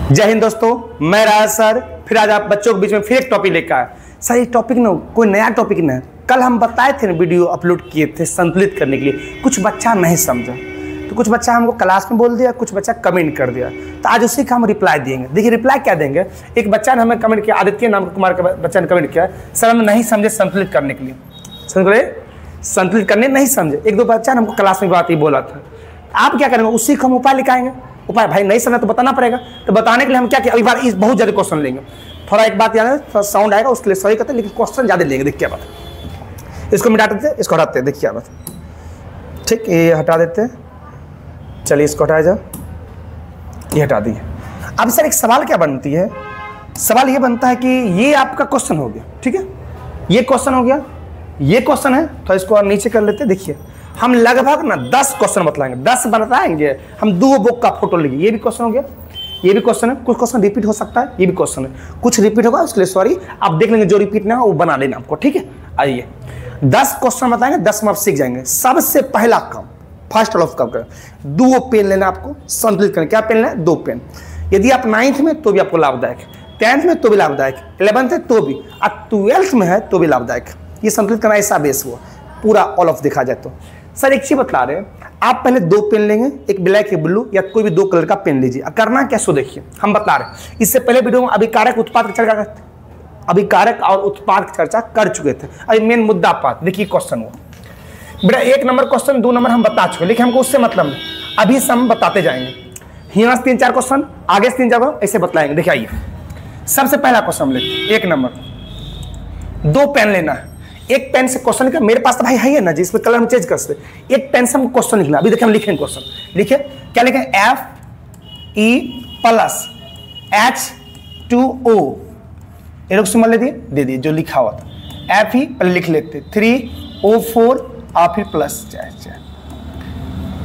जय हिंद दोस्तों, मैं राज सर फिर आज आप बच्चों के बीच में फिर एक टॉपिक लेकर आया। सर ये टॉपिक ना कोई नया टॉपिक नहीं है। कल हम बताए थे ना, वीडियो अपलोड किए थे संतुलित करने के लिए। कुछ बच्चा नहीं समझा तो कुछ बच्चा हमको क्लास में बोल दिया, कुछ बच्चा कमेंट कर दिया। तो आज उसी का हम रिप्लाई देंगे। देखिए रिप्लाई क्या देंगे। एक बच्चा ने हमें कमेंट किया, आदित्य नाम कुमार का बच्चा ने कमेंट किया, सर हम नहीं समझे संतुलित करने के लिए। संतुलित करने नहीं समझे। एक दो बच्चा ने हमको क्लास में बात ही बोला था। आप क्या करेंगे, उसी को हम उपाय लिखाएंगे। उपाय भाई नहीं समझा तो बताना पड़ेगा। तो बताने के लिए हम क्या किया, अभी बार इस बहुत ज़्यादा क्वेश्चन लेंगे। थोड़ा एक बात याद है, थोड़ा साउंड आएगा उसके लिए सही करते हैं, लेकिन क्वेश्चन ज़्यादा लेंगे। देखिए क्या बात, इसको मिटा देते हैं, इसको हटाते हैं। देखिए क्या बात, ठीक ये हटा देते हैं। चलिए इसको हटाया जाओ, ये हटा दिए। अब सर एक सवाल क्या बनती है, सवाल ये बनता है कि ये आपका क्वेश्चन हो गया, ठीक है, ये क्वेश्चन हो गया, ये क्वेश्चन है। तो इसको और नीचे कर लेते हैं। देखिए हम लगभग ना 10 क्वेश्चन बतलाएंगे, 10 बताएंगे। हम 2 बुक का फोटो लेंगे। ये भी क्वेश्चन हो गया, ये भी क्वेश्चन है। कुछ क्वेश्चन रिपीट हो सकता है, ये भी क्वेश्चन है। कुछ रिपीट होगा उसके लिए सॉरी, आप देख लेंगे। जो रिपीट ना हो वो बना लेना आपको, ठीक है। आइए 10 क्वेश्चन बताएंगे, 10 में आप सीख जाएंगे। सबसे पहला काम, फर्स्ट ऑफ कब करें, 2 पेन लेना आपको संतुलित करना। क्या पेन लेना है, 2 पेन। यदि आप 9th में तो भी आपको लाभदायक है, 10th में तो भी लाभदायक, 11th है तो भी, और 12th में है तो भी लाभदायक। ये संतुलित करना ऐसा बेस हुआ पूरा ऑल ऑफ देखा जाए तो। सर एक चीज बता रहे हैं, आप पहले 2 पेन लेंगे, एक ब्लैक एक ब्लू, या कोई भी 2 कलर का पेन लीजिए। करना क्या सो देखिए, हम बता रहे हैं। इससे पहले वीडियो में अभिकारक उत्पाद की चर्चा करते, अभिकारक और उत्पाद की चर्चा कर चुके थे। अभी मेन मुद्दा पात देखिए क्वेश्चन हुआ बेटा, 1 नंबर क्वेश्चन 2 नंबर हम बता चुके, लेकिन हमको उससे मतलब नहीं। अभी से हम बताते जाएंगे। यहाँ से 3-4 क्वेश्चन, आगे से 3-4 ऐसे बतलाएंगे। देखिए आइए, सबसे पहला क्वेश्चन लेते 1 नंबर। 2 पेन लेना है। एक पेन से क्वेश्चन लिखा, मेरे पास तो भाई है ना जी, इसमें कलर हम चेंज कर सकते। एक पेन से हम क्वेश्चन लिखना। अभी देखिए हम लिखेंगे क्वेश्चन, लिखिए क्या लिखें, Fe+H2O। ये लोग सिंबल दे दिए जो लिखा हुआ था। Fe पहले लिख लेते, 3O4 और फिर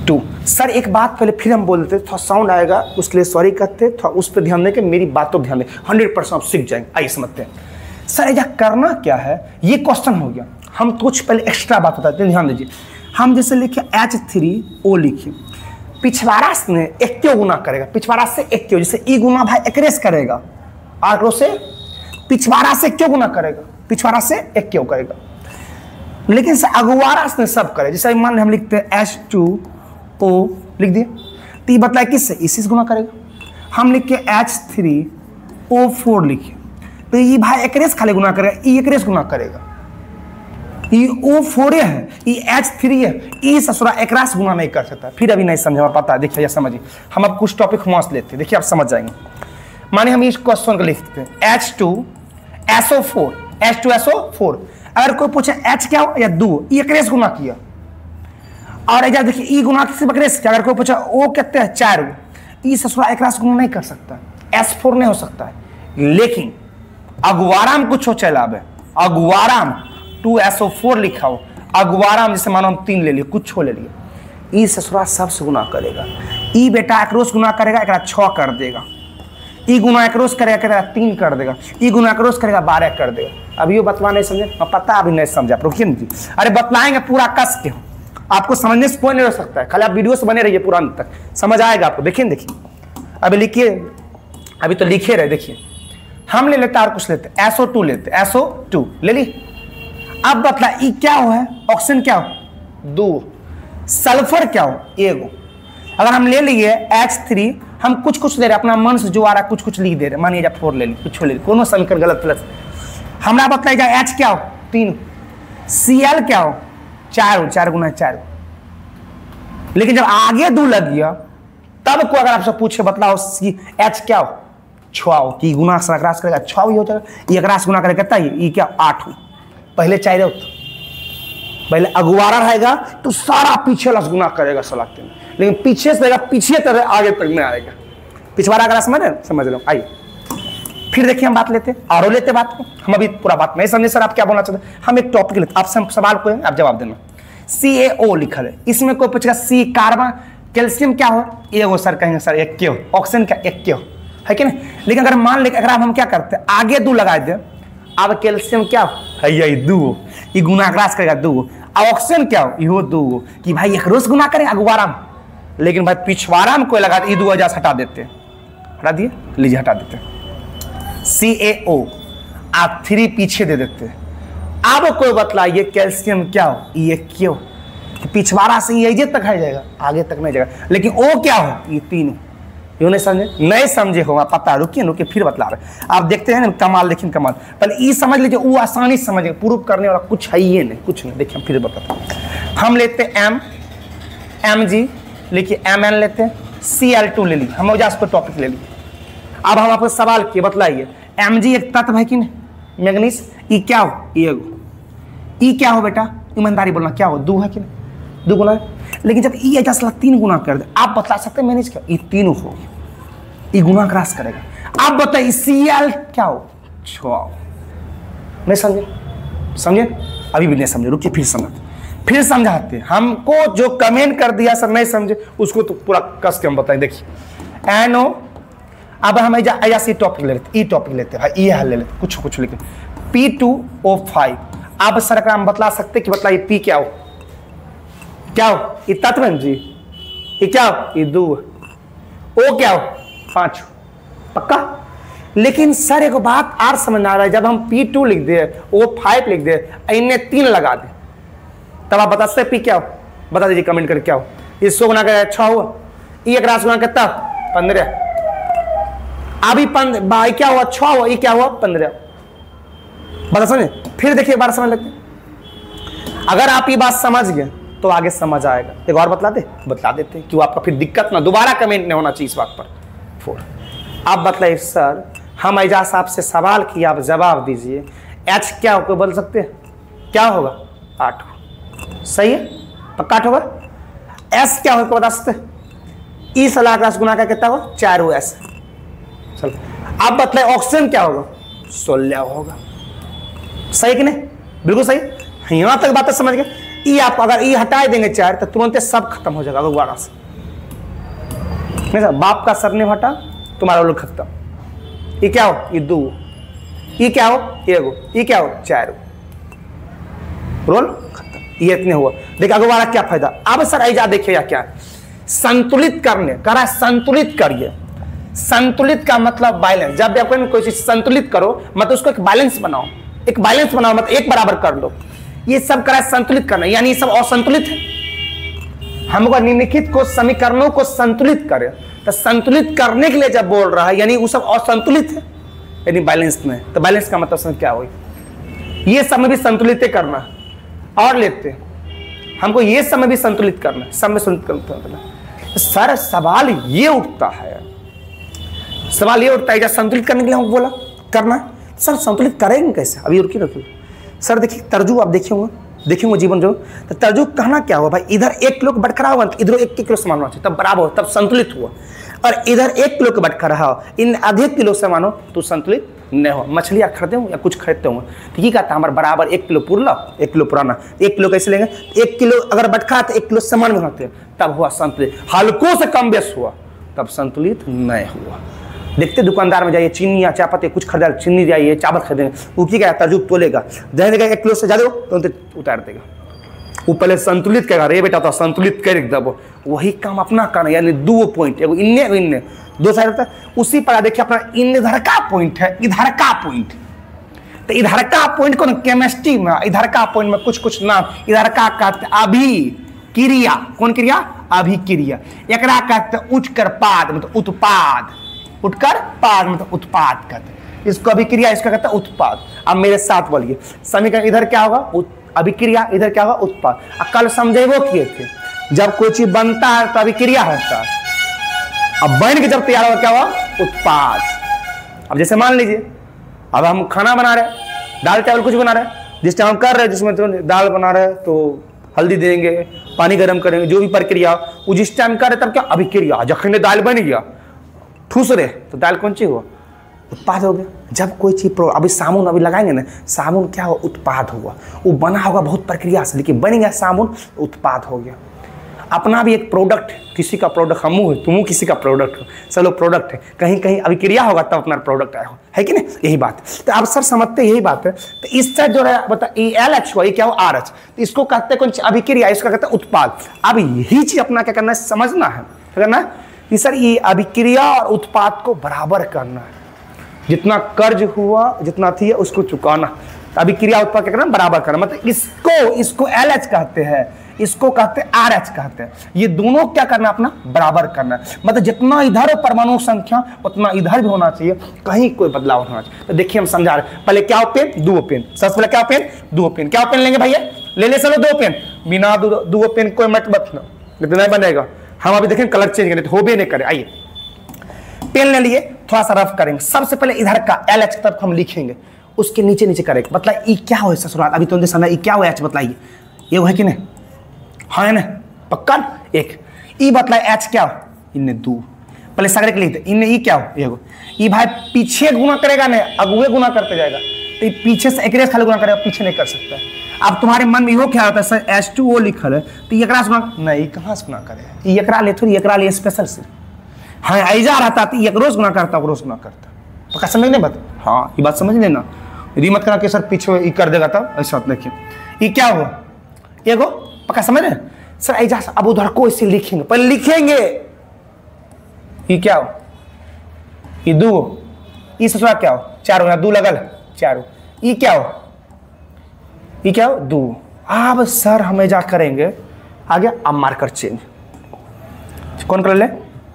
+2। सर एक बात पहले फिर हम बोलते, थोड़ा साउंड आएगा उसके लिए सॉरी कहते, थोड़ा उस पर ध्यान दें कि मेरी बातों पर ध्यान दें। 100% आप सीख जाएंगे। आइए समझते हैं। सर यह करना क्या है, ये क्वेश्चन हो गया। हम कुछ पहले एक्स्ट्रा बात बताते हैं, ध्यान दीजिए। हम जैसे लिखे H3O लिखिए, पिछवाड़ा से एक क्यों गुना करेगा, पिछवाड़ा से एक क्यों, जैसे ई गुना भाई एक्रेस करेगा, आंकड़ों से पिछवाड़ा से क्यों गुना करेगा, पिछवाड़ा से एक क्यों करेगा। लेकिन से अगुवारा से सब करे। जैसे मान ली हम लिखते हैं H2O लिख दिए, तो ये बताए किससे, इसी से गुना करेगा। हम लिख के H3O4 लिखिए, तो ये भाई एकरेस खाली गुना करेगा, ये एकरेस गुना करेगा। ये O4 है, ये H3 है, ये ससुरा एकरास गुना नहीं कर सकता। फिर अभी नहीं समझा, पता है। देखिए समझिए, हम अब कुछ टॉपिक मस्त लेते हैं, देखिए आप समझ जाएंगे। मानिए हम इस क्वेश्चन को लिखते हैं H2SO4, H2SO4। अगर कोई पूछे H क्या हो या 2, ये एकरेस गुना किया। और इधर देखिए ई गुना किसी एकरेस किया। अगर कोई पूछा O कहते हैं 4, ये ससुरा एकरास गुना नहीं कर सकता, S4 नहीं हो सकता है। लेकिन अगुवाराम कुछ हो चलाब है, अगुवाराम 2SO4 लिखा हो, अगुवाराम जैसे मानो हम 3 ले लिए, कुछ हो ले लिए, ई ससुरा सबसे गुना करेगा। ई बेटा एक्रोस गुना करेगा, एक 6 कर देगा। ई गुना एक्रोस करेगा, 3 कर देगा। ई गुना एक्रोस करेगा, 12 कर देगा। अभी वो बतला नहीं समझे, पता अभी नहीं समझा, रुकिए नहीं। अरे बतलाएंगे पूरा कस के, आपको समझने से कोई नहीं हो सकता है। खाली आप वीडियो से बने रहिए पूरा अंत तक, समझ आएगा आपको। देखिए अभी लिखिए, अभी तो लिखे रहे। देखिए हम ले लेते और कुछ लेते, SO2 लेते, SO2 ले ली। अब बतला ई क्या हो है, ऑक्सीजन क्या हो 2, सल्फर क्या हो 1। अगर हम ले लिए H3, हम कुछ ले रहे, अपना मन से जो आ रहा है कुछ लिख दे रहे। मानिए जब 4 ले ली, कुछ ले ली, कोनो समीकरण गलत प्लस। हमरा बतलाइएगा H क्या हो 3, Cl क्या हो 4 हो, 4 गुना 4। लेकिन जब आगे 2 लग गया, तब को अगर आपसे पूछे बतलाओ H क्या हो 6 हो, कि गुना से अकरास करेगा 6 ही हो जाएगा। ये अकरास गुना करेगा कितना, ये क्या 8 हो। पहले 4 हो, पहले अगुवारा रहेगा तो सारा पीछे लस गुना करेगा सलाते में, लेकिन पीछे से रहेगा, पीछे तरह आगे तक में आएगा। पिछवाड़ा अगर समझ लो। आइए फिर देखिए हम बात लेते और लेते बात को। हम अभी पूरा बात नहीं समझे सर, आप क्या बोलना चाहते हैं। हम एक टॉपिक लेते, आपसे सवाल को आप जवाब देना। CaO लिखा है, इसमें कोई पूछेगा C कार्बन, कैल्शियम क्या हो 1 सर, कहेंगे सर 1 हो, ऑक्सीजन क्या 1 हो, है कि नहीं। लेकिन अगर मान लें अगर हम क्या करते हैं, आगे 2 लगा दे, अब कैल्शियम क्या है, ये 2, ये गुना क्रास करेगा 2। ऑक्सीजन क्या हो, इहो 2, कि भाई एक रोज गुना करें अगुवारा। लेकिन भाई पिछवाड़ा में कोई लगा ई 2000 हटा देते, हटा दिए, लीजिए हटा देते हैं। CaO आप 3 पीछे दे देते हैं। अब कोई बतलाइए कैल्शियम क्या हो, ये क्यों पिछवाड़ा से ये तक है जाएगा, आगे तक नहीं जाएगा, लेकिन O क्या हो, ये 3 क्यों नहीं समझे, नहीं समझे हो पता, रुकिए फिर बतला रहे। आप देखते हैं ना कमाल, देखिए कमाल, पहले ये समझ लीजिए, वो आसानी से समझिए, प्रूफ करने वाला कुछ है ही नहीं, कुछ नहीं। देखिए फिर बताते हैं, हम लेते हैं Mg, लिखिए Mn लेते हैं, Cl2 ले लीजिए, हम वजह से टॉपिक ले लिए। अब हम आपको सवाल किए, बतलाइए Mg एक तत्व है कि नहीं, मैग्नीज, ई क्या हो, ई क्या हो बेटा, ईमानदारी बोलना, क्या हो, 2 है कि नहीं, 2 गुना है। लेकिन जब ई ऐसा 3 गुना कर दे, आप बता सकते हैं मैनेज क्या, ये 3 हो, ये गुना क्रॉस करेगा। आप बताइए Cl क्या हो, 6। नहीं समझे, अभी भी नहीं समझे, रुकिए फिर समझाते हैं। हमको जो कमेंट कर दिया सर नहीं समझे, उसको तो पूरा कस के हम बताएं। देखिए NO, अब हम ऐसा टॉपिक ले लेते, ई टॉपिक लेते भाई, ये हल ले लेते, कुछ लिखे P2O5। अब सर हम बतला सकते कि बतलाइए P क्या हो, ये तत्व है जी, ये क्या हो, ये 2, O क्या हो, 5, पक्का। लेकिन सर एक बात और समझ आ रहा है, जब हम P2 लिख दे, O5 लिख दे, इन्हें 3 लगा दे, तब आप बता सकते P क्या हो, बता दीजिए कमेंट करके क्या हो। ये 100 गुना का 6 हुआ, ये एक राशि गुना कितना, 15। अभी क्या हुआ, 6 हुआ, ये क्या हुआ, 15। बता समझे, फिर देखिए एक बार समझ लेते हैं। अगर आप ये बात समझ गए तो आगे समझ आएगा। एक और बता देते हैं, क्यों आपका फिर दिक्कत ना, दोबारा कमेंट नहीं होना चाहिए इस बात पर। 4 आप बतलाइए सर, हम एजाज साहब से सवाल किया, आप जवाब दीजिए। H क्या हो, बोल सकते हैं, क्या होगा, 8 हो, सही है, पक्का 8 होगा। S क्या होगा बता सकते हैं, ई सलाह का गुना का कितना होगा, 4 हो S। चलो आप बतलाइए ऑक्सीजन क्या होगा, 16 होगा, सही कि नहीं, बिल्कुल सही। यहां तक बातें समझ गए। ई आप अगर ई हटा देंगे 4 तो तुरंत सब खत्म हो जाएगा दोबारा से, नहीं सर, बाप का सरनेम हटा, तुम्हारा रोल खत्म। ये क्या हो, ये 2, ये क्या हो, 1, ये क्या हो, 4, रोल खत्म, ये इतने हुआ। देखिए अगवारा क्या फायदा। अब सर ऐजा देखिएगा क्या, संतुलित करने करा, संतुलित करिए। संतुलित का मतलब बैलेंस, जब भी आपको कोई चीज संतुलित करो मतलब उसको एक बैलेंस बनाओ, मतलब एक बराबर कर लो। ये सब करा संतुलित करना, यानी ये सब असंतुलित है। हमको निम्नलिखित को समीकरणों को संतुलित करे, तो संतुलित करने के लिए जब बोल रहा है यानी वो सब असंतुलित है, यानी बैलेंस में। तो बैलेंस का मतलब समझ क्या हुई, ये सब में भी संतुलित करना। और लेते हमको ये सब में भी संतुलित करना, सब में संतुलित करना। सर सवाल ये उठता है, जब संतुलित करने के लिए हमको बोला करना, सर संतुलित करेंगे कैसे। अभी रुकिए सर, देखिए तर्जु आप देखे होंगे जीवन जो, तो तर्जु कहना क्या हुआ भाई, इधर 1 किलो का बटखरा होगा तो इधर 1 किलो से मानना चाहिए, तब बराबर हो, तब संतुलित हुआ। और इधर 1 किलो का बटखरा हो, इन आधे किलो से मानो तो संतुलित नहीं हो। मछलियाँ खरीदे हो या कुछ खरीदते होंगे, तो ये कहता हमारे बराबर 1 किलो पूरा 1 किलो पुराना, 1 किलो कैसे लेंगे, 1 किलो अगर बटखरा तो 1 किलो समान में होते तब हुआ संतुलित। हल्कों से कम बेस हुआ तब संतुलित नहीं हुआ। देखते दुकानदार में जाइए, चीनी या चायपत्ती कुछ खरीदा, चीनी जाइए चावल खरीदेंगे, वो क्या तर्जु तोलेगा, देगा 1 किलो से ज़्यादा हो तो उतार देगा। वो पहले संतुलित करेगा, रे बेटा तो संतुलित कर दबो, वही काम अपना करना, यानी 2 पॉइंट, एगो इन्ने 2 साइड होता है। उसी पर देखिए अपना इधर का पॉइंट है, इधर का पॉइंट, तो इधर का पॉइंट को केमिस्ट्री में इधर का पॉइंट में कुछ नाम इधर का कहते अभिक्रिया, कौन क्रिया, अभिक्रिया। एकरा कहते उच्चकर मतलब उत्पाद, उठकर पाद मतलब उत्पाद कहते, इसको अभिक्रिया, इसका कहता है उत्पाद। अब मेरे साथ बोलिए समीकरण, इधर क्या होगा अभिक्रिया, इधर क्या होगा उत्पाद। कल समझेबो किए थे, जब कोई चीज बनता है तो अभिक्रिया होता है, अब बन के जब तैयार होगा क्या हुआ, उत्पाद। अब जैसे मान लीजिए अब हम खाना बना रहे हैं, दाल चावल कुछ बना रहे हैं, जिस टाइम हम कर रहे हैं, जिसमें तो दाल बना रहे हैं तो हल्दी देंगे, पानी गर्म करेंगे, जो भी प्रक्रिया वो जिस टाइम कर रहे तब क्या अभिक्रिया। जखने दाल बन गया ठूस रहे तो दाल कौन सी हुआ, उत्पाद हो गया। जब कोई चीज अभी साबुन अभी लगाएंगे ना, साबुन क्या हुआ, उत्पाद हुआ। वो बना होगा बहुत प्रक्रिया से, लेकिन बन गया साबुन, उत्पाद हो गया। अपना भी एक प्रोडक्ट, किसी का प्रोडक्ट हम है, तुम किसी का प्रोडक्ट हो, चलो प्रोडक्ट है, कहीं कहीं अभिक्रिया होगा तब अपना प्रोडक्ट आया हो, है कि नहीं, यही बात। तो आप सर समझते यही बात है। तो इससे जो है बता LH हुआ, ये क्या हो RH, तो इसको कहते हैं कौन सी अभिक्रिया, इसका कहते हैं उत्पाद। अब यही चीज अपना क्या करना है, समझना है, क्या करना है, ये सर ये अभिक्रिया और उत्पाद को बराबर करना है, जितना कर्ज हुआ जितना थी उसको चुकाना। अभिक्रिया उत्पाद क्या करना, बराबर करना। मतलब इसको LH कहते हैं, इसको कहते हैं RH कहते हैं। ये दोनों क्या करना, अपना बराबर करना। मतलब जितना इधर परमाणु संख्या उतना इधर भी होना चाहिए, कहीं कोई बदलाव होना चाहिए। तो देखिए हम समझा रहे, पहले क्या पेन, दो पेन। सबसे पहले क्या पेन, दो पेन। क्या पेन लेंगे भैया, ले ले चलो दो पेन। बिना दो पेन कोई मत बचना, नहीं बनेगा। हम अभी देखें कलर चेंज करें तो हो भी नहीं करे। आइए पेन ले लिए, थोड़ा सा रफ करेंगे। सबसे पहले इधर का LH तरफ हम लिखेंगे, उसके नीचे नीचे करेंगे। मतलब ई क्या हो ससुराल, अभी तो समय ई क्या हो H बताइए, ये है कि नहीं, हाँ है ना, पक्का। एक ई बतलाए H क्या हो, इन्हें दो पहले सगरे के लिखते, इन्हें ई क्या हो, एगो। ई भाई पीछे गुना करेगा नहीं, अगुए गुना करते जाएगा, तो ये पीछे से एक खाली गुना करेगा, पीछे नहीं कर सकता है। अब तुम्हारे मन में यो ख्याल आता है सर H2O लिखल है तो एकरा से गुना नहीं, कहाँ से गुना करे, एकरा ले थोड़ी, एकरा ले स्पेशल से। हाँ ऐजा रहता तो एकरोज गुना करता, ओकरोज गुना करता। पक्का समझ नहीं बात, हाँ ये बात समझ लेना। यदि मत करा कि सर पीछे ई कर देगा तब, ऐसा देखिए ये क्या हुआ, एगो। पक्का समझ रहे सर ऐजा। अब उधर को इसे लिखेंगे, पहले लिखेंगे ये क्या हो, ये दो, ये ससुरा क्या हो, चार हो, दो लगल चारों। ये क्या हो, ये क्या हो, दो। अब सर हम ऐजा करेंगे आगे। अब मार्कर चेंज कौन कर ले,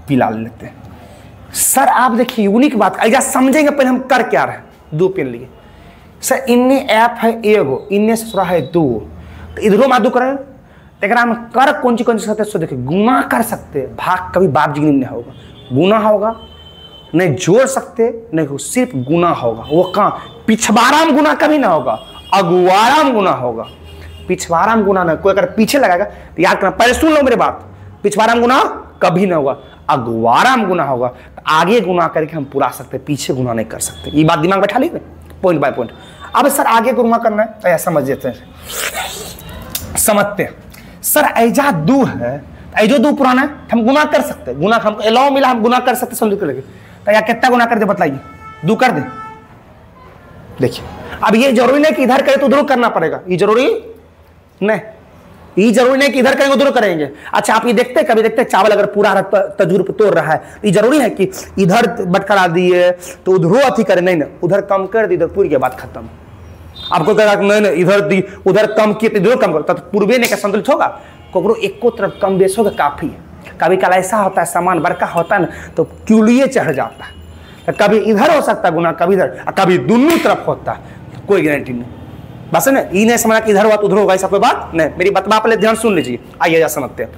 पीला ले लेते हैं। सर आप देखिए यूनिक बात ऐजा समझेंगे, पहले हम कर क्या रहे, दो पेन लिए। सर इन्ने ऐप है एगो, इन्ने ससुरा है दो, तो इधरों में दो करें। हम कर कौन सी सकते सो देखिए, गुना कर सकते, भाग कभी बाप जी नहीं होगा, गुना होगा, नहीं जोड़ सकते नहीं, सिर्फ गुना होगा। वो कहाँ, पिछवाराम गुना कभी ना होगा, अगुवाराम गुना होगा। पिछवाराम गुना ना, कोई अगर पीछे लगाएगा तो याद करना, पहले सुन लो मेरी बात, पिछवाराम गुना कभी ना होगा, अगुवाराम गुना होगा। तो आगे गुना करके हम पूरा सकते, पीछे गुना नहीं कर सकते। ये बात दिमाग बैठा लीजिए, पॉइंट बाय पॉइंट। अब सर आगे गुना करना है तो ऐसा समझ लेते हैं, समझते हैं। सर ऐजा दो है, ऐजो दो पुराना है, हम गुना कर सकते, गुना हमको अलाउ मिला, हम गुना कर सकते, समझ कर लगे। तो या कितना गुना कर दे बताइए, दो कर दे। देखिए अब ये जरूरी नहीं कि इधर करे तो उधर करना पड़ेगा, ये जरूरी नहीं, ये जरूरी नहीं कि इधर करेंगे उधर करेंगे। अच्छा आप ये देखते कभी देखते चावल अगर पूरा तजूर पे तोड़ रहा है, ये जरूरी है कि इधर बटकरा दिए तो उधर अथी करे, नहीं ना, उधर कम कर दी, इधर पूरी के बात खत्म। आपको कहेगा नहीं इधर दी, उधर कम किए तो इधर कम करो, तब पूर्वे ने क्या संतुलित होगा, कोकरो एको तरफ कम बेस होगा काफी है। कभी कल ऐसा होता है सामान बड़का होता है ना तो क्यूलिए चढ़ जाता है, तो कभी इधर हो सकता है गुना, कभी इधर, कभी दोनों तरफ होता है, तो कोई गारंटी नहीं। बस है ना, ये नहीं समझना कि इधर हुआ तो उधर होगा, ऐसा कोई बात नहीं। मेरी बात पहले ध्यान सुन लीजिए, आइए जा समझते हैं।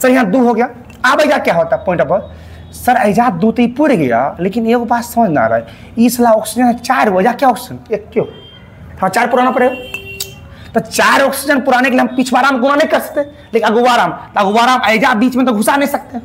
सर यहाँ दो हो गया। अब ऐजा क्या होता है पॉइंट ऑफ, सर ऐजा दो तो पूरे गया, लेकिन एक बात समझ ना आ रहा है, इसला ऑक्सीजन चार हो जा, क्या ऑक्सीजन एक क्यों, हाँ चार पुराना पड़ेगा। तो चार ऑक्सीजन पुराने के लिए हम पिछवाराम गुना नहीं कर सकते, लेकिन अगुवाराम ऐजा बीच में तो घुसा नहीं सकते,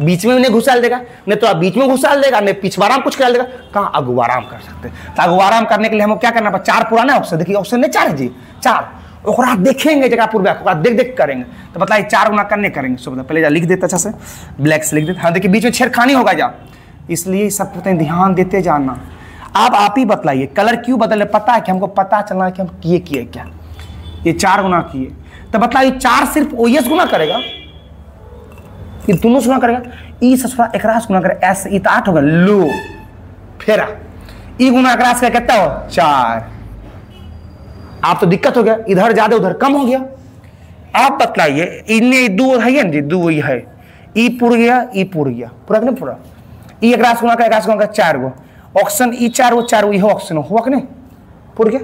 बीच में नहीं घुसाल देगा, नहीं तो बीच में घुसाल देगा, नहीं पिछवाराम कुछ कर देगा, कहाँ अगुवाराम कर सकते। तो अगुवाराम करने के लिए हमको क्या करना पड़ा, चार पुराने ऑक्सीजन, देखिए ऑक्सीजन नहीं चार है जी, चार ओकरा देखेंगे जगह पूर्व देख देख करेंगे। तो बताइए चार गुना करने करेंगे, सो पहले लिख देते अच्छा से, ब्लैक से लिख देते। हाँ देखिए बीच में छेड़खानी होगा जा, इसलिए सब ध्यान देते जाना। अब आप ही बतलाइए कलर क्यों बदले, पता है कि हमको पता चलना है कि हम किए क्या, ये चार गुना किए। तो बताइए चार सिर्फ OS गुना करेगा, ये दोनों गुना करेगा, ई ससुरा एकरास गुना करे, ऐसे ई तो 8 होगा, लो फेरा ई गुना एकरास का कितना हो, 4। आप तो दिक्कत हो गया, इधर ज्यादा उधर कम हो गया। आप बतलाइए इन्हें दो है ना जी, दो ही है, ई पुर गया, ई पुर गया, पूरा नहीं पूरा, ई एकरास गुना का एकरास गुना का 4 गो ऑक्सीजन, ई 4 गो इहो ऑक्सीजन हुआ कि नहीं, पूर गया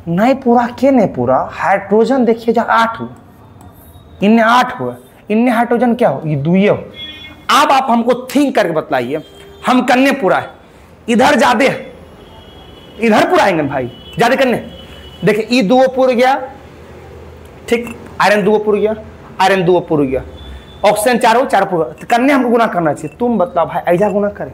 नहीं, पूरा के नहीं पूरा। हाइड्रोजन देखिए जा 8 हो, इनने 8 हुआ, इनने हाइड्रोजन क्या हो, ये 2 हो। अब आप हमको थिंक करके बतलाइए, हम करने पूरा है, इधर ज्यादा है, इधर पूरा आएंगे भाई ज्यादा करने। देखिए ई 2 पूर गया, ठीक, आयरन 2 पूर गया, आयरन 2 पूर गया, ऑक्सीजन 4 हो, 4 पूरा, तो करने हमको गुना करना चाहिए। तुम बताओ भाई ऐजा गुना करें,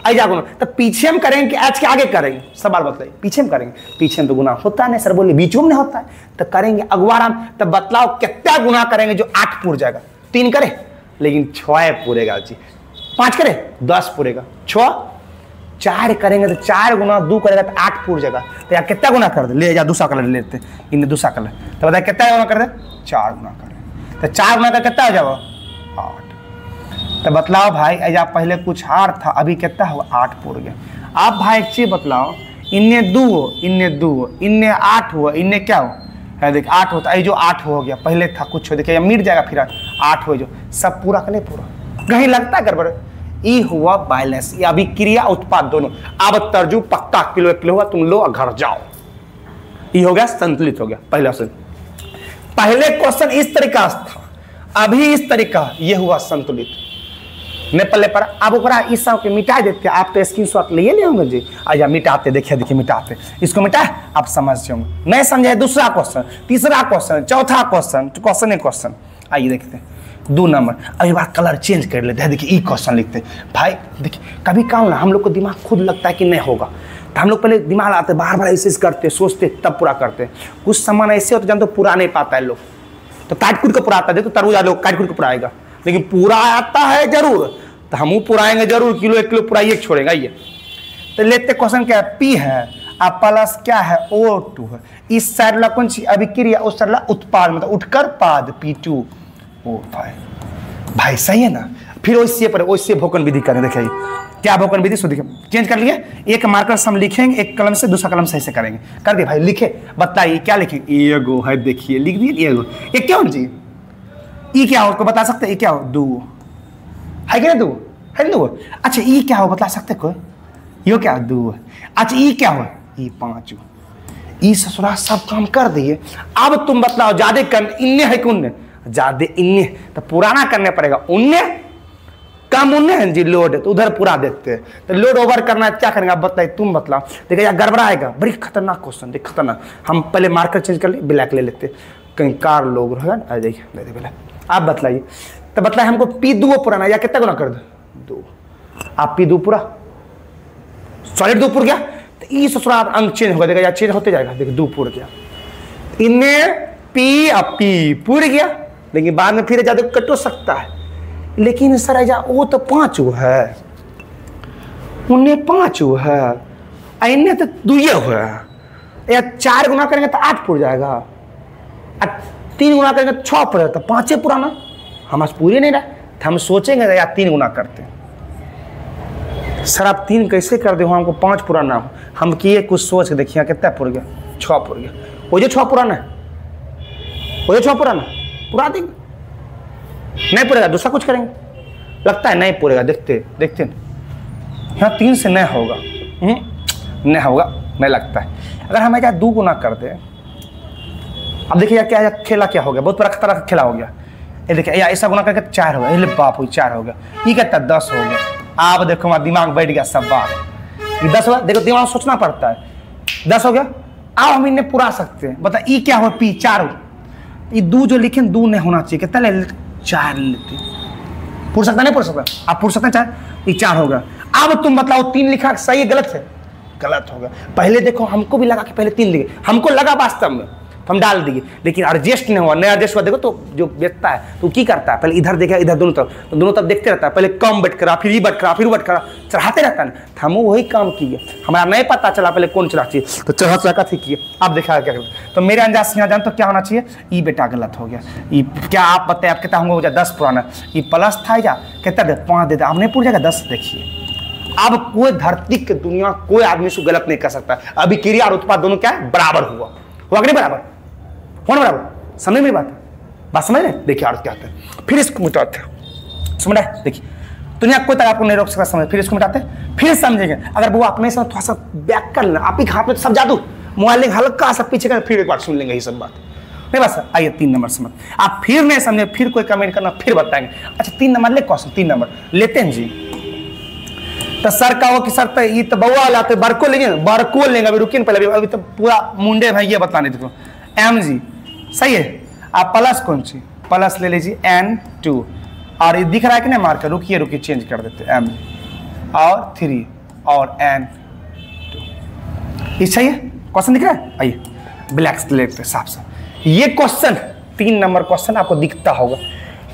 ऐजा गुना, तो पीछे हम करेंगे कि आज के आगे करेंगे, सवाल बताइए। पीछे हम करेंगे, पीछे हम तो गुना होता नहीं सर, बोले बीच में नहीं होता है, तो करेंगे अगवाराम। तो बतलाओ कितना गुना करेंगे जो 8 पूर जाएगा, 3 करे लेकिन 6 पूरेगा जी, 5 करे 10 पूरेगा, 6 4 करेंगे तो 4 गुना 2 करेगा तो 8 पूर जाएगा। तो यार कितना गुना कर दे, ले जा दूसरा कलर लेते, इन्हें दूसरा कलर, तो बताया कितना गुना कर दे, 4 गुना कर दे, तो 4 गुना का कितना हो जाएगा 8। तो बतलाओ भाई, ऐजा पहले कुछ आर था, अभी कितना हुआ 8 पूर गया। आप भाई एक चीज बतलाओ, इन्ने 2 हो, इन्ने 2 हो, इन्ने 8 हुआ, इन्ने क्या हो है, देख 8 होता है, जो 8 हो गया, पहले था कुछ हो, देखिए मिट जाएगा, फिर 8 हो, जो सब पूरा का नहीं पूरा, कहीं लगता है गड़बड़। ई हुआ बैलेंस, ये अभिक्रिया उत्पाद दोनों। अब तर्जु पक्का किलो किलो हुआ, तुम लो और घर जाओ। ये हो गया संतुलित हो गया पहला से। पहले क्वेश्चन इस तरीका से था, अभी इस तरीका, ये हुआ संतुलित। ने पल्ले पर अब ओकरा इस सब के मिटा देते, आप तो स्क्रीनशॉट लिए नहीं होंगे जी, आजा मिटाते, देखिए देखिए मिटाते, इसको मिटाए, आप समझ जाओगे। नहीं समझे दूसरा क्वेश्चन, तीसरा क्वेश्चन, चौथा क्वेश्चन, क्वेश्चन आइए देखते हैं 2 नंबर। अभी बार कलर चेंज कर लेते हैं, देखिए ई क्वेश्चन लिखते भाई। देखिए कभी काम ना हम लोग को दिमाग खुद लगता है कि नहीं होगा, तो हम लोग पहले दिमाग आते बार बार ऐसे करते, सोचते, तब पूरा करते। कुछ सामान ऐसे होते जानते पूरा नहीं पाता है लोग, तो काट कूट को पूरा आता है। देखो तरबूजा लोग काट कूट को पूराएगा, लेकिन पूरा आता है जरूर, तो हम पुराएंगे जरूर, किलो 1 किलो पुराइए छोड़ेगा। ये तो लेते क्वेश्चन क्या है, पी है, अब प्लस क्या है, O2 है। इस साइड ला कौन सी अभिक्रिया, उस साइड ला उत्पाद, मतलब उठकर पाद P2O5। भाई सही है ना। फिर वैसे भोकन विधि करें, देखिए क्या भोकन विधि सो देखिए चेंज कर लिए। एक मार्कर से हम लिखेंगे, एक कलम से, दूसरा कलम से ऐसे करेंगे। करके भाई लिखे, बताइए क्या लिखेंगे। एगो है, देखिए लिख दिए एगो। ये क्या हो जी, ई क्या हो, उसको बता सकते हैं। ये क्या हो, 2 है क्या, 2 है ना। अच्छा ई क्या हो बता सकते कोई, यो क्या 2 है। अच्छा ई क्या हो, ई 5। ई ससुरा सब काम कर दिए। अब तुम बतलाओ ज्यादा कर इन्ने है कि उन्ने, ज्यादा इन्ने, तो पुराना करने पड़ेगा। उन्ने कम उन्ने है जी, लोड तो उधर पूरा देते हैं। तो लोड ओवर करना है, क्या करेंगे आप बताइए, तुम बतलाओ। देखिए यार गड़बड़ाएगा, बड़ी खतरनाक क्वेश्चन, देख खतरनाक। हम पहले मार्कर चेंज कर ले, ब्लैक ले लेते, कहीं कार लोग रहेगा। देखिए पहले आप बतलाइए, तो बतलाए हमको P2 पुराना, या कितना गुना कर दो 2, आप P2 पूरा सॉलिड 2 पुर गया। तो ई ससुरा अंक चेंज होगा, देखा या चेंज होते जाएगा। देखिए 2 पुर गया, इन्हें P अब P पुर गया, लेकिन बाद में फिर ज्यादा कट हो सकता है। लेकिन सर ऐसा वो तो 5 है, उन्हें 5 है, इन्हें तो 2 हुआ है। या 4 गुना करेंगे तो 8 पुर जाएगा, 3 गुना करेंगे तो 6 पुर, तो 5 पुराना हम आज पूरे नहीं रहे। हम सोचेंगे या 3 गुना करते हैं। सर आप 3 कैसे कर दे हो, हमको 5 पुराना हो। हम किए कुछ सोच के देखिए कितना पुर गया, 6 पुर गया। वो जो 6 पुराना है, वो जो 6 पुराना पूरा देंगे, नहीं पुरेगा दूसरा कुछ करेंगे। लगता है नहीं पुरेगा, देखते देखते यहाँ 3 से नहीं होगा, नहीं होगा, नहीं लगता है। अगर हम ऐसा 2 गुना कर दे, अब देखिए यार क्या खेला क्या हो गया, बहुत बड़ा खतरा खेला हो गया। ये देखिए या ऐसा गुना करके 4 हो गया, ये बाप हुई 4 हो गया। ये कहता है 10 हो गया। आप देखो हमारा दिमाग बैठ गया सब बात। ये 10 हुआ, देखो दिमाग सोचना पड़ता है। 10 हो गया, अब हम इन्हें पुरा सकते हैं। बता ई क्या हो, P 4 हो। ये 2 जो लिखे 2 नहीं होना चाहिए, कितना ले 4 लेते, पुर सकता नहीं पुर सकता, आप पुर सकते हैं 4, ये 4 हो गया। अब तुम बताओ 3 लिखा सही है गलत है, गलत हो गया। पहले देखो हमको भी लगा कि पहले 3 लिखे, हमको लगा वास्तव में, तो हम डाल दिए, लेकिन एडजस्ट नहीं हुआ, नहीं एडजस्ट हुआ। देखो तो जो बेचता है तो क्या करता है, पहले इधर देखा इधर दोनों तरफ, तो दोनों तरफ देखते रहता है। पहले कम बैठ करा, फिर ये बैठ करा, फिर बैठ करा, चढ़ाते रहता है ना। तो हम वही काम किए, हमारा नहीं पता चला पहले कौन चढ़ा चाहिए, तो चढ़ा चढ़ा थी किए। अब देखा क्या करते, तो मेरे अंदाज से यहाँ जान तो क्या होना चाहिए, ई बेटा गलत हो गया। ये क्या आप बताए, आप कितना होंगे 10 पुराना, ये प्लस था या कितना दे 5 दे, आप नहीं पूछ जाएगा 10। देखिए अब कोई धरती के दुनिया कोई आदमी से गलत नहीं कर सकता। अभी क्रिया और उत्पाद दोनों क्या है, बराबर हुआ नहीं बराबर कौन बराबर, समझ मेरी बात समझ रहे। देखिए और क्या है, फिर इसको मिटाते समझ रहे। देखिए दुनिया कोई तरह आपको नहीं रोक सकता, समझ। फिर इसको मिटाते फिर समझेंगे। अगर वो अपने से थोड़ा सा बैक कर लेना, आप ही हाथ में सब जादू, मोबाइल हल्का सा पीछे कर, फिर एक बार सुन लेंगे ये सब बात। नहीं बस आइए 3 नंबर समझ। आप फिर नहीं समझे, फिर कोई कमेंट करना, फिर बताएंगे। अच्छा 3 नंबर ले, क्वेश्चन 3 नंबर लेते हैं जी। तो सर का हो कि सर तो ये तो बउआ लाते बरको लेंगे, बरको लेंगे। अभी रुकिए पहले, अभी तो पूरा मुंडे भाई ये बताने देखो। एम जी सही है, आप प्लस कौन सी प्लस ले लीजिए N2, और ये दिख रहा है कि नहीं मार्कर, रुकिए रुकिए चेंज कर देते M और 3 और N2। ये सही है, क्वेश्चन दिख रहा है। आइए ब्लैक से लेते साफ साफ। ये क्वेश्चन 3 नंबर क्वेश्चन आपको दिखता होगा।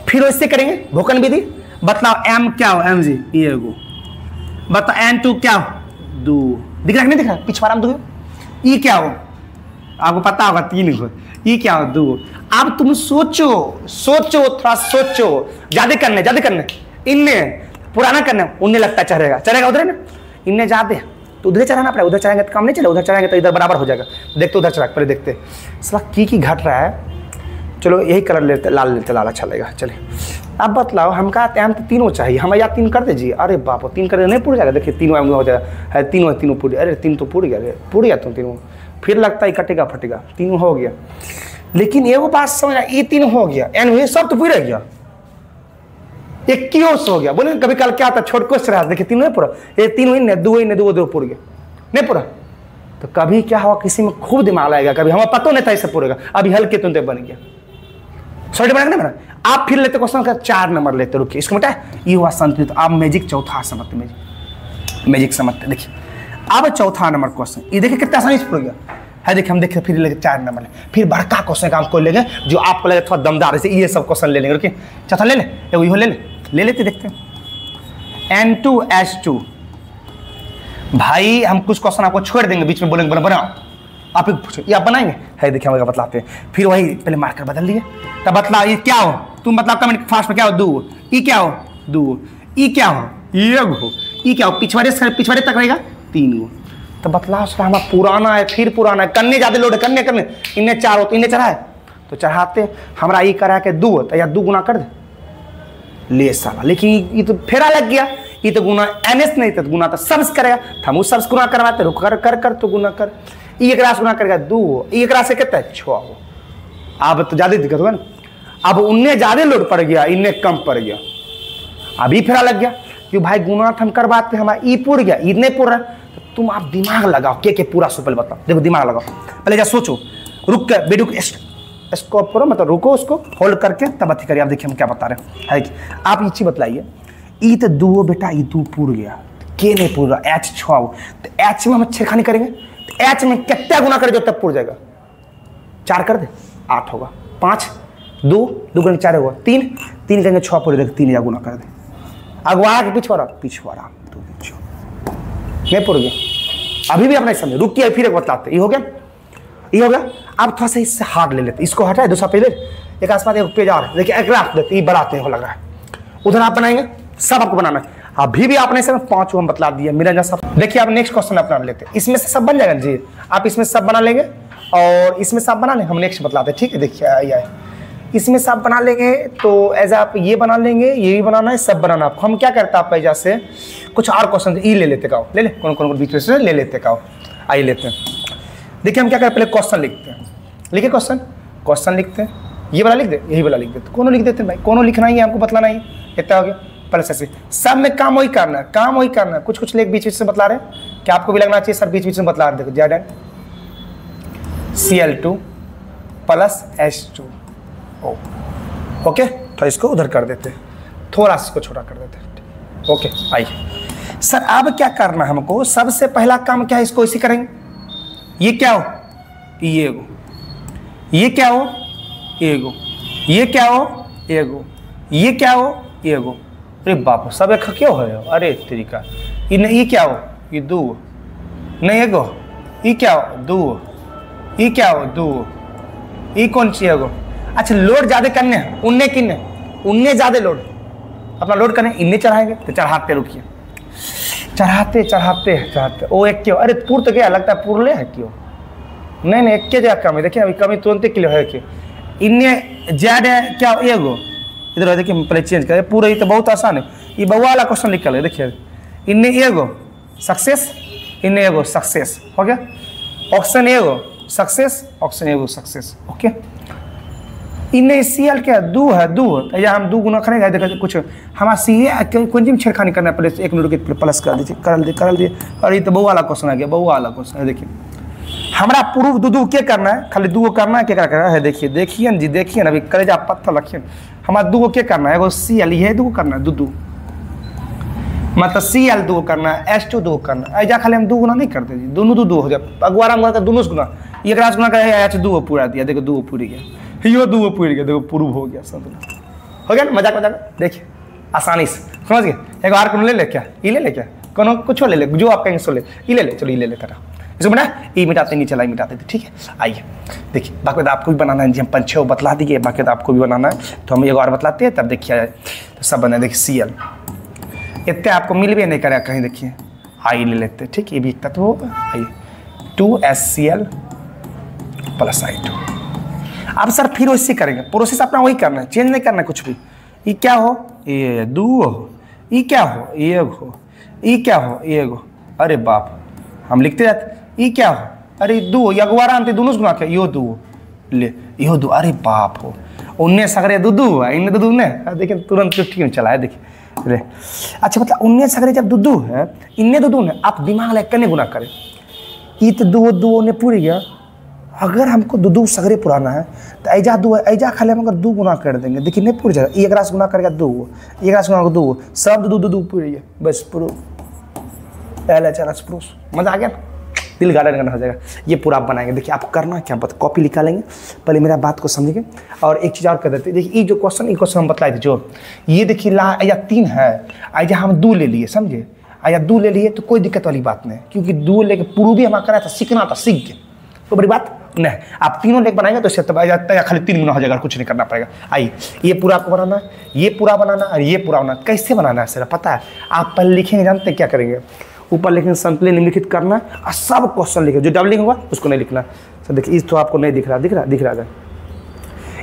फिर वैसे करेंगे भोकन विधि। बताओ M क्या हो, M जी ये गो। बताओ N2 क्या हो, 2 दिख रहा है नहीं दिख रहा, पिछवाड़ा में 2। ये क्या हो, आपको पता होगा 3 हो। ये क्या हो, 2। अब तुम सोचो सोचो, थोड़ा सोचो, ज्यादा करने इनने पुराना करना उनने लगता चढ़ेगा, चढ़ेगा उधर ना, इनने जाते तो उधर चढ़ाना पड़ेगा, उधर चढ़ाएंगे तो काम नहीं चलेगा, उधर चढ़ाएंगे तो इधर बराबर हो जाएगा। देखते उधर चढ़ा पहले देखते साला की घट रहा है। चलो यही कलर लेते, लाल लेते, लाल अच्छा लगेगा। चलिए अब बतलाओ, हम कहते हैं तो तीनों चाहिए, हम या 3 कर दीजिए। अरे बाप 3 कर नहीं पूरा जाएगा, देखिए 3 हो जाएगा है, तीनों पूरी। अरे 3 तो पूरी गया तुम तीनों, फिर लगता है कटेगा फटेगा। 3 हो गया, लेकिन एगो बात समझ, ये 3 हो गया एन हुए सब तो पूरा गया, 21 हो गया। बोले कभी कल क्या आता छोट को रहा, देखिए 3 नहीं पूरा, ये 3 हुई न 2 पूर गया नहीं पूरा। तो कभी क्या हुआ, किसी में खूब दिमाग लगेगा, कभी हमें पता नहीं था इससे पूरेगा, अभी हल्के तुंते बन गया। सॉरी बना नहीं बना, आप फिर लेते क्वेश्चन का 4 नंबर लेते, रुकिए इसको बेटा ये हुआ संतुलित। आप मैजिक चौथा समझते, मैजिक समझते। देखिए अब चौथा नंबर क्वेश्चन, ये देखिए कितना आसानी से पूरा गया है। देखिए हम देखिए फिर लेंगे 4 नंबर ले, फिर बड़का क्वेश्चन का हमको लेंगे जो आपको लगे थोड़ा दमदार, जैसे ये सब क्वेश्चन ले लेंगे। रुकिए चौथा ले ले लेते देखते हैं। N2H2 भाई हम कुछ क्वेश्चन आपको छोड़ देंगे, बीच में बोलेंगे बनाओ, आप पूछो ये आप बनाएंगे है। देखिए हम बतलाते हैं, फिर वही पहले मार्कर बदल लिए, तब बतलाओ ये क्या हो, तुम बतलाओ कमेंट फास्ट में क्या हो, 2 ई क्या हो, 2 ई क्या हो, 1 हो, ई क्या हो, पिछवाड़े तक रहेगा 3 गो। तो बतलाओ सर हमारा पुराना है, फिर पुराना है, करने ज्यादा लोड है, करने इन्हें 4 हो तो इन्हें चढ़ाए तो चढ़ाते, हमारा ई करा के 2 तो या 2 गुना कर दे ले साला। लेकिन ये तो फेरा लग गया, ये तो गुना NS नहीं तो गुना तो सबस करेगा, हम उस सबस गुना करवाते, रुक कर तो गुना कर, ये एक रास गुना करेगा 2, एक रास से कितना है 6 हो। अब तो ज्यादा दिक्कत होगा ना, अब उनने ज्यादा लोड पड़ गया, इनने कम पड़ गया, अभी फेरा लग गया कि भाई गुना हम करवाते हमारा ई पूर गया, ई नहीं पूर रहा। तो तुम आप दिमाग लगाओ, के पूरा सुपल बताओ, देखो दिमाग लगाओ, पहले जा सोचो, रुक कर वीडियो इसको करो, मतलब रुको उसको होल्ड करके तब अथी करिए। आप देखिए हम क्या बता रहे हैं, है कि आप ये चीज बतलाइए, ई तो 2 बेटा, ई 2 पूर गया, के नहीं पूर रहा, H 6 तो H में हम छेड़खानी करेंगे, तो H में कितना गुना करे जो तब पूर जाएगा, 4 कर दे 8 होगा, 5 2 करेंगे 4 होगा, 3 करेंगे 6 पूरे, देख 3 गुना कर दे, अगवाड़ा के पिछवाड़ा 2 ये पूर गया। अभी भी अपना समझे, रुकिए फिर एक बतलाते, ये हो गया, ये हो गया। अब थोड़ा सा इससे हार्ड ले लेते, इसको हटाए दूसरा पेज, एक आसपास एक पेज और देखिए एक रात देते, ये बढ़ाते हैं लग रहा है, उधर आप बनाएंगे, सब आपको बनाना है। अभी भी आपने इसमें 5 हम बतला दिया मेरा सब। देखिए आप नेक्स्ट क्वेश्चन अपना लेते हैं, इसमें से सब बन जाएगा जी, आप इसमें सब बना लेंगे और इसमें सब बना लेंगे, हम नेक्स्ट बतलाते हैं, ठीक है। देखिए आइए इसमें सब बना लेंगे तो एज आप ये बना लेंगे, ये भी बनाना है, सब बनाना आपको। हम क्या करते हैं आप एजा से कुछ और क्वेश्चन ई ले लेते का, ले कौन बीच में से ले लेते का, आइए लेते हैं। देखिए हम क्या करें, पहले क्वेश्चन लिखते हैं, लिखे क्वेश्चन लिखते हैं, ये वाला लिख दे, यही वाला लिख देते, कोनो लिख देते हैं भाई, कोनो लिखना ही है हमको, बतलाना ही इतना हो गया। पहले से सब में काम वही करना है, कुछ लेख बीच से बतला रहे हैं, क्या आपको भी लगना चाहिए सर बीच में बतला रहे। देखो Zn Cl2 plus H2O, okay. तो इसको उधर कर देते, थोड़ा सा इसको छोटा कर देते, ओके। आइए सर अब क्या करना है हमको, सबसे पहला काम क्या है, इसको इसी करेंगे। ये क्या हो, ये गो, ये क्या हो, एगो, ये क्या हो, एगो, ये क्या हो, एगो। अरे बाप सब एक क्यों है, अरे तरीका ये क्या हो, ये 2 नहीं एगो, ये क्या हो 2, ये क्या हो 2, ये कौन सी एगो। अच्छा लोड ज्यादा करने हैं, उनने ज्यादा लोड अपना लोड करने, इन्हें चढ़ाएंगे तो चढ़ाते, रुकिए चढ़ाते ओ एक क्यों, अरे पूर तो क्या लगता है पूरले है क्यों, नहीं एक के जगह कम है। देखिए अभी कमी तुरंत किलो है कि इन्हें ज्यादा क्या एगो, इधर देखिए पहले चेंज करें पूरा, ये तो बहुत आसान है, ये बउआ वाला क्वेश्चन लिख कर देखिए, इन्हें एगो सक्सेस, इन्हें एगो सक्सेस हो गया, ऑप्शन एगो सक्सेस, ऑप्शन एगो सक्सेस, ओके। इन्हें Cl क्या 2 है, या हम 2 गुना करेंगे, देखिए कुछ हमारा Ca कौन छेड़खानी करना है, पहले एक मिनट के प्लस कर दीजिए, कर दिए, और ये तो बउआ वाला क्वेश्चन आ गया, बउआ वाला क्वेश्चन है। देखिए हमारा प्रूफ 2 क्या करना है, खाली 2 करना है, क्या करना है, देखिए जी, देखिए ना अभी कलेजा पत्थर रखिए, हमारा 2 क्या करना है, एगो Cl ये 2 करना है, 2 मतलब Cl 2 करना है, H2 2 करना है, ऐसा खाली हम 2 गुना नहीं करते जी, दोनों 2 हो जाए, अगवारा हम करते दोनों गुना, एक रास गुना करे H2 पूरा दिया, देखो 2 पूरी गया, यो 2 पूरी गया, देखो प्रूफ हो गया, सब हो गया ना, मजाक देखिए आसानी से समझ गए। एक बार कौन ले ले क्या, ये ले क्या, कौन कुछ ले जो आप कहेंगे सो ले, ये ले चलो, ये ले करा इसको बना, ये मिटाते नहीं चला, मिटाते थे, ठीक है। आइए देखिए बाकी तो आपको भी बनाना है जी, हम 5-6 बतला दिए, बाकी तो आपको भी बनाना है, तो हम एक और बतलाते हैं, तब देखिए तो सब बना। देखिए Cl इतने आपको मिल भी नहीं करेगा कहीं, देखिए आई ले लेते, ठीक, ये भी तत्व होगा, आई 2HCl + I2। अब सर फिर वैसे करेंगे, प्रोसेस अपना वही करना है, चेंज नहीं करना कुछ भी। ये क्या हो, ये 2 हो, ये क्या हो, 1 हो, ये क्या हो, 1 हो, अरे बाप, हम लिखते जाते, ये क्या हो, अरे 2, ये अगवारा अंत दोनों से गुना किया, यो 2 ले, यो 2, अरे बाप हो, उन्ने सगरे 2 है, इन्ने 2 ने, देखिए तुरंत चुटकी में चला है, देखिए रे। अच्छा मतलब उन्ने सगरे जब 2 है, इन्ने 2 ने, आप दिमाग लगा करने गुना करें, ये तो 2 ने पूरी गया। अगर हमको 2 सगरे पुराना है तो ऐजा 2 है, ऐजा खाली हम अगर 2 गुना कर देंगे, देखिए नहीं पूरी जाएगा, 1 रास गुना करेगा 2, 1 रास गुना 2, सब 2 पूरी है, बस प्रूफ, LHRS प्रूफ। मजा आ गया ना, दिल गार्डन करना हो जाएगा। ये पूरा आप बनाएंगे, देखिए आप करना क्या, बता कॉपी निकालेंगे, पहले मेरा बात को समझिए। और एक चीज़ और कर देते, देखिए ये जो क्वेश्चन हम बतलाए थे, जो ये देखिए या 3 है, आइजा हम 2 ले लिए, समझे, आया 2 ले लिए तो कोई दिक्कत वाली बात नहीं, क्योंकि 2 लेके पूर्व भी हमारा करा था, सीखना था, सीख गए, तो बड़ी बात नहीं। आप तीनों लेके बनाएंगे तो इससे तब आ जाता है, खाली 3 गुना हो जाएगा, कुछ नहीं करना पड़ेगा। आइए ये पूरा आपको बनाना है, ये पूरा बनाना और ये पूरा बनाना। कैसे बनाना है सर पता है, आप पहले लिखेंगे, जानते हैं क्या करेंगे, ऊपर लिखेंगे संतुलन निम्नलिखित करना और सब क्वेश्चन लिखे, जो डबलिंग होगा उसको नहीं लिखना। सर देखिए इस तो आपको नहीं दिख रहा है,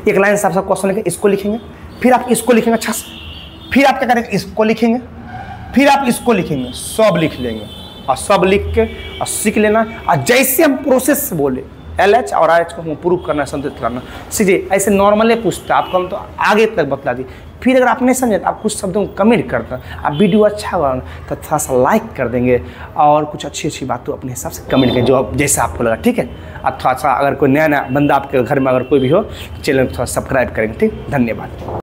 एक लाइन से आप सब क्वेश्चन लिखेंगे, इसको लिखेंगे, फिर आप इसको लिखेंगे अच्छा से, फिर आप क्या करेंगे, इसको लिखेंगे, फिर आप इसको लिखेंगे, सब लिख लेंगे और सब लिख के और सीख लेना। और जैसे हम प्रोसेस से बोले LH और RH को हम प्रूव करना, संतुलित करना सीधे ऐसे नॉर्मली पूछता, आपको हम तो आगे तक बतला दी। फिर अगर आप नहीं समझे तो आप कुछ शब्दों को कमेंट करते हैं, आप वीडियो अच्छा हुआ तो थोड़ा सा लाइक कर देंगे और कुछ अच्छी बात तो अपने हिसाब से कमेंट करें, जो जैसा आपको लगा, ठीक है। और थोड़ा सा अगर कोई नया बंदा आपके घर में अगर कोई भी हो, चैनल को थोड़ा सब्सक्राइब करेंगे, ठीक, धन्यवाद।